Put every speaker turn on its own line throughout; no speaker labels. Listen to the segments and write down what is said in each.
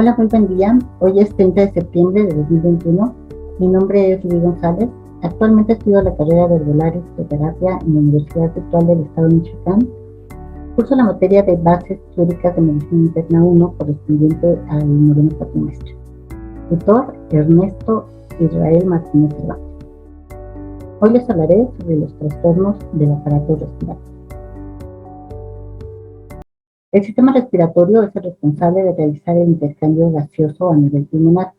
Hola, muy buen día. Hoy es 30 de septiembre de 2021. Mi nombre es Rubí González. Actualmente estudio la carrera de herbolaria y fitoterapia en la Universidad Virtual del Estado de Michoacán. Curso la materia de Bases Teóricas de Medicina Interna 1, correspondiente al noveno cuatrimestre. Tutor Ernesto Israel Martínez Cervantes. Hoy les hablaré sobre los trastornos del aparato respiratorio. El sistema respiratorio es el responsable de realizar el intercambio gaseoso a nivel pulmonar.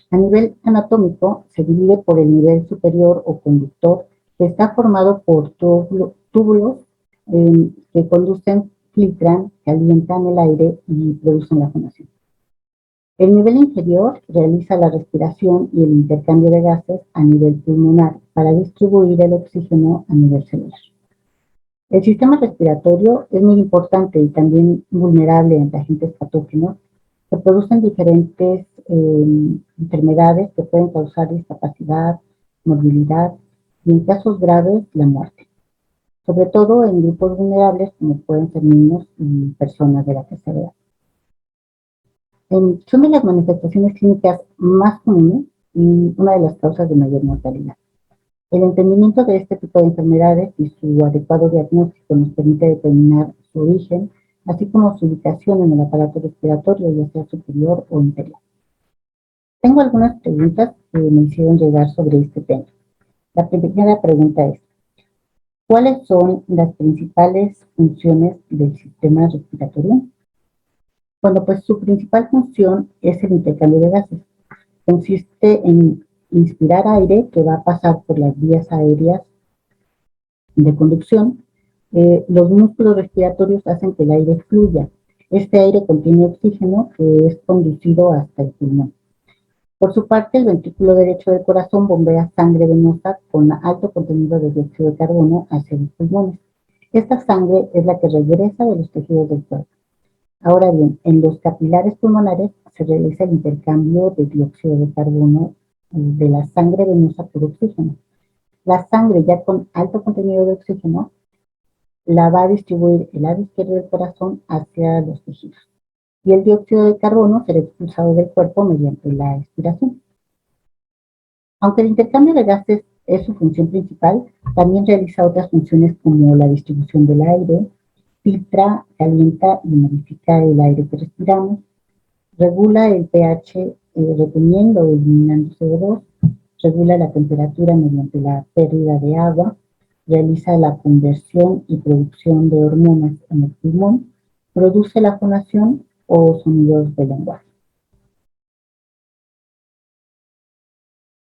A nivel anatómico, se divide por el nivel superior o conductor, que está formado por túbulos que conducen, filtran, calientan el aire y producen la fonación. El nivel inferior realiza la respiración y el intercambio de gases a nivel pulmonar para distribuir el oxígeno a nivel celular. El sistema respiratorio es muy importante y también vulnerable ante agentes patógenos. Se producen diferentes enfermedades que pueden causar discapacidad, morbilidad y en casos graves la muerte, sobre todo en grupos vulnerables como pueden ser niños y personas de la tercera edad. Son de las manifestaciones clínicas más comunes y una de las causas de mayor mortalidad. El entendimiento de este tipo de enfermedades y su adecuado diagnóstico nos permite determinar su origen, así como su ubicación en el aparato respiratorio, ya sea superior o inferior. Tengo algunas preguntas que me hicieron llegar sobre este tema. La primera pregunta es, ¿cuáles son las principales funciones del sistema respiratorio? Bueno, pues su principal función es el intercambio de gases. Consiste en inspirar aire que va a pasar por las vías aéreas de conducción. Los músculos respiratorios hacen que el aire fluya. Este aire contiene oxígeno que es conducido hasta el pulmón. Por su parte, el ventrículo derecho del corazón bombea sangre venosa con alto contenido de dióxido de carbono hacia los pulmones. Esta sangre es la que regresa de los tejidos del cuerpo. Ahora bien, en los capilares pulmonares se realiza el intercambio de dióxido de carbono de la sangre venosa por oxígeno. La sangre ya con alto contenido de oxígeno la va a distribuir el lado izquierdo del corazón hacia los tejidos. Y el dióxido de carbono será expulsado del cuerpo mediante la expiración. Aunque el intercambio de gases es su función principal, también realiza otras funciones como la distribución del aire, filtra, calienta y modifica el aire que respiramos, regula el pH reteniendo o eliminando CO2, regula la temperatura mediante la pérdida de agua, realiza la conversión y producción de hormonas en el pulmón, produce la fonación o sonidos de lenguaje.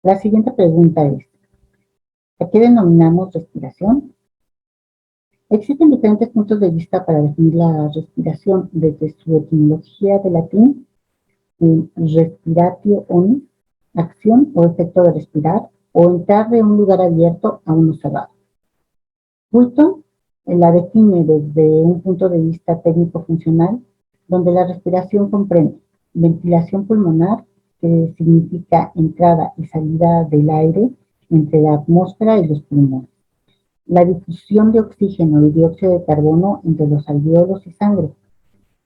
La siguiente pregunta es, ¿a qué denominamos respiración? Existen diferentes puntos de vista para definir la respiración, desde su etimología de latín, respiratio onis, acción o efecto de respirar, o entrar de un lugar abierto a uno cerrado. Boulton la define desde un punto de vista técnico-funcional, donde la respiración comprende ventilación pulmonar, que significa entrada y salida del aire entre la atmósfera y los pulmones, la difusión de oxígeno y dióxido de carbono entre los alvéolos y sangre,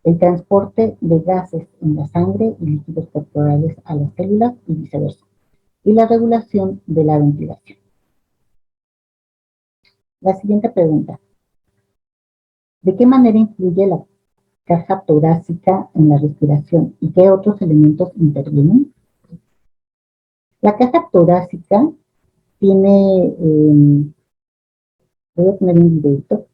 el transporte de gases en la sangre y líquidos corporales a las células y viceversa, y la regulación de la ventilación. La siguiente pregunta. ¿De qué manera influye la caja torácica en la respiración y qué otros elementos intervienen? La caja torácica tiene, voy a poner un videito.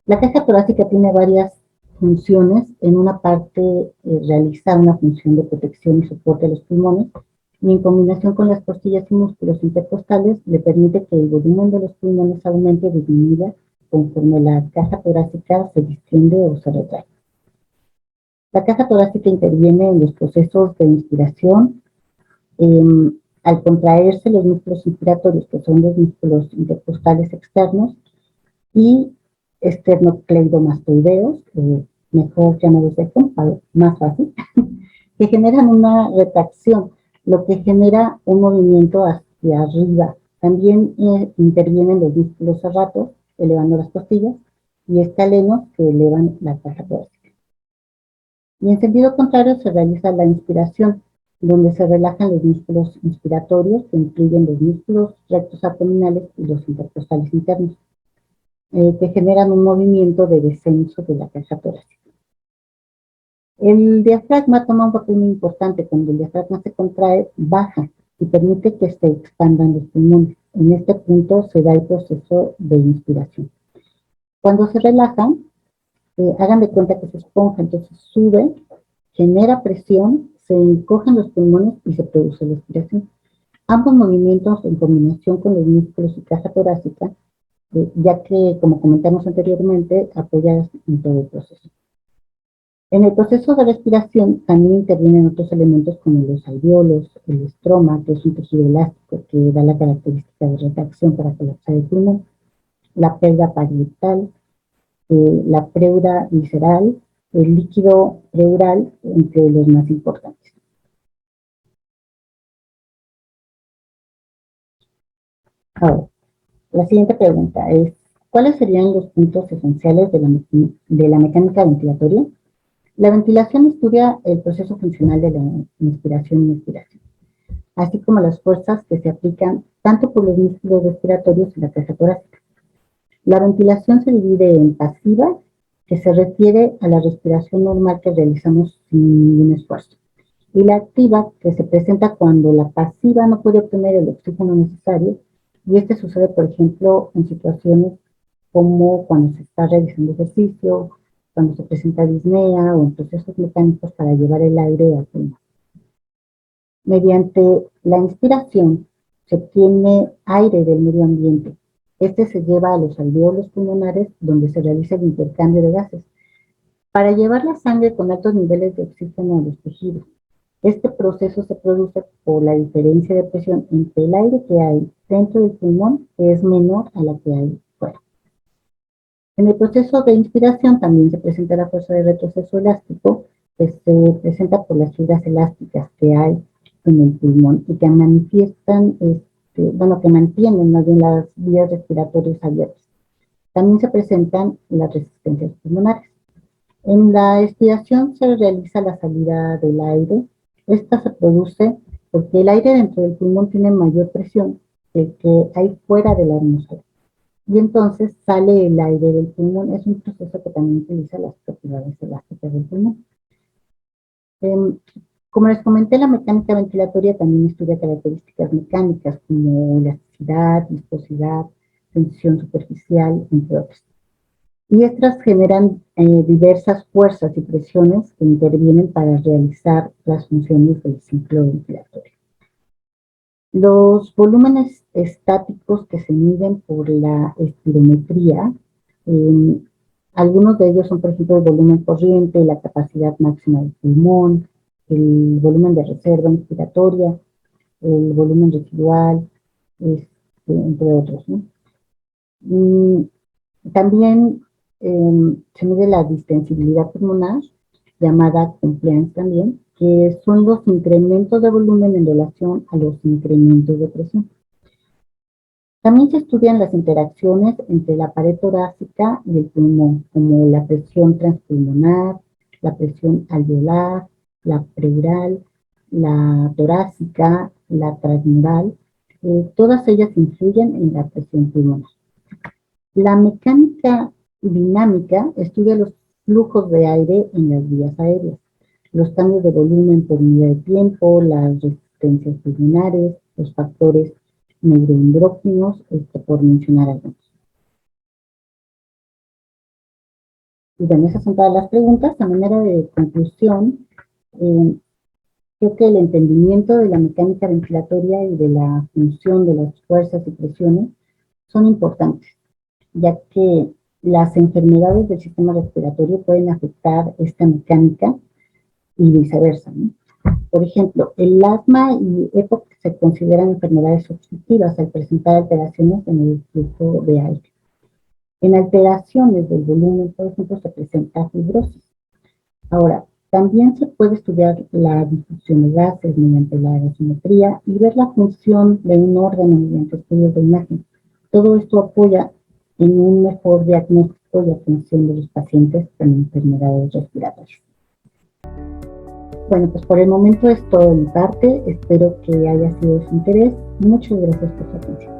La caja torácica tiene varias funciones. En una parte realiza una función de protección y soporte a los pulmones, y en combinación con las costillas y músculos intercostales le permite que el volumen de los pulmones aumente o disminuya conforme la caja torácica se distiende o se retrae. La caja torácica interviene en los procesos de inspiración, al contraerse los músculos inspiratorios, que son los músculos intercostales externos, y esternocleidomastoideos, mejor llamados de más fácil, que generan una retracción, lo que genera un movimiento hacia arriba. También intervienen los músculos serratos, elevando las costillas, y escalenos, que elevan la caja torácica. Y en sentido contrario se realiza la inspiración, donde se relajan los músculos inspiratorios, que incluyen los músculos rectos abdominales y los intercostales internos, que generan un movimiento de descenso de la caja torácica. El diafragma toma un papel muy importante. Cuando el diafragma se contrae, baja y permite que se expandan los pulmones. En este punto se da el proceso de inspiración. Cuando se relajan, hagan de cuenta que se esponja, entonces sube, genera presión, se encogen los pulmones y se produce la expiración. Ambos movimientos en combinación con los músculos y caja torácica, ya que, como comentamos anteriormente, apoyadas en todo el proceso. En el proceso de respiración también intervienen otros elementos como los alvéolos, el estroma, que es un tejido elástico que da la característica de retracción para colapsar el pulmón, la pelva parietal, la pleura visceral, el líquido pleural, entre los más importantes. Ahora, la siguiente pregunta es, ¿cuáles serían los puntos esenciales de la mecánica ventilatoria? La ventilación estudia el proceso funcional de la inspiración y expiración, así como las fuerzas que se aplican tanto por los músculos respiratorios y la caja torácica. La ventilación se divide en pasiva, que se refiere a la respiración normal que realizamos sin ningún esfuerzo, y la activa, que se presenta cuando la pasiva no puede obtener el oxígeno necesario, y este sucede, por ejemplo, en situaciones como cuando se está realizando ejercicio, cuando se presenta disnea o en procesos mecánicos para llevar el aire al pulmón. Mediante la inspiración se obtiene aire del medio ambiente. Este se lleva a los alvéolos pulmonares donde se realiza el intercambio de gases para llevar la sangre con altos niveles de oxígeno a los tejidos. Este proceso se produce por la diferencia de presión entre el aire que hay dentro del pulmón, que es menor a la que hay fuera. En el proceso de inspiración también se presenta la fuerza de retroceso elástico, que se presenta por las fibras elásticas que hay en el pulmón y que manifiestan, que mantienen más bien las vías respiratorias abiertas. También se presentan las resistencias pulmonares. En la expiración se realiza la salida del aire. Esta se produce porque el aire dentro del pulmón tiene mayor presión que el que hay fuera de la atmósfera. Y entonces sale el aire del pulmón. Es un proceso que también utiliza las propiedades elásticas del pulmón. Como les comenté, la mecánica ventilatoria también estudia características mecánicas como elasticidad, viscosidad, tensión superficial, entre otras. Y estas generan diversas fuerzas y presiones que intervienen para realizar las funciones del ciclo ventilatorio. Los volúmenes estáticos que se miden por la espirometría, algunos de ellos son, por ejemplo, el volumen corriente, la capacidad máxima del pulmón, el volumen de reserva inspiratoria, el volumen residual, entre otros, ¿no? También se mide la distensibilidad pulmonar, llamada compliance también, que son los incrementos de volumen en relación a los incrementos de presión. También se estudian las interacciones entre la pared torácica y el pulmón, como la presión transpulmonar, la presión alveolar, la pleural, la torácica, la transmural. Todas ellas influyen en la presión pulmonar. La mecánica dinámica estudia los flujos de aire en las vías aéreas, los cambios de volumen por unidad de tiempo, las resistencias pulmonares, los factores neuroendócrinos, por mencionar algunos. Y bueno, esas son todas las preguntas. A manera de conclusión, creo que el entendimiento de la mecánica ventilatoria y de la función de las fuerzas y presiones son importantes, ya que las enfermedades del sistema respiratorio pueden afectar esta mecánica y viceversa, ¿no? Por ejemplo, el asma y EPOC se consideran enfermedades obstructivas al presentar alteraciones en el flujo de aire. En alteraciones del volumen, por ejemplo, se presenta fibrosis. Ahora, también se puede estudiar la difusión de gases mediante la gasometría y ver la función de un órgano mediante estudios de imagen. Todo esto apoya en un mejor diagnóstico y atención de los pacientes con enfermedades respiratorias. Bueno, pues por el momento es todo de mi parte. Espero que haya sido de su interés. Muchas gracias por su atención.